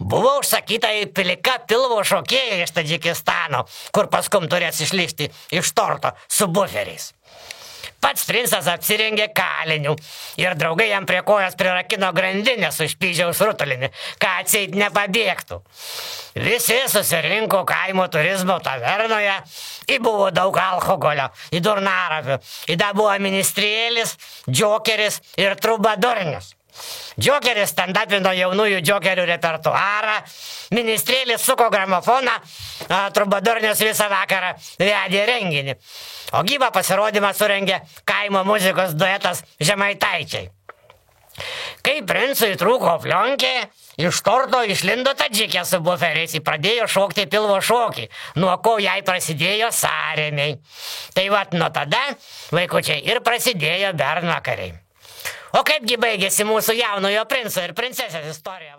Buvo užsakyta į pilika pilvo šokėja iš Tadžikistano, kur paskum turės išlįsti iš torto su buferiais. Pats princas apsirengė kaliniu ir draugai jam prie kojas prirakino grandinę su špyžiaus rutulinį, kad atseit nepabėgtų. Visi susirinko kaimo turizmo tavernoje, buvo daug alkoholio, į durnaravių, buvo ministrėlis, džokeris ir trubadurnis. Džokeris stand-upino jaunųjų džokerių repertuarą, ministrėlis suko gramofoną, trubadurnis visą vakarą vedė renginį. O gyvą pasirodymą surengė kaimo muzikos duetas Žemaitaičiai. Kai princui trūko flionkė, iš torto išlindo tadžikė su buferiais ir pradėjo šokti pilvo šokį, nuo ko jai prasidėjo sąrėmiai. Tai vat nuo tada, vaikučiai, ir prasidėjo bernvakariai. O kaipgi baigėsi mūsų jaunojo princo ir princesės istorija?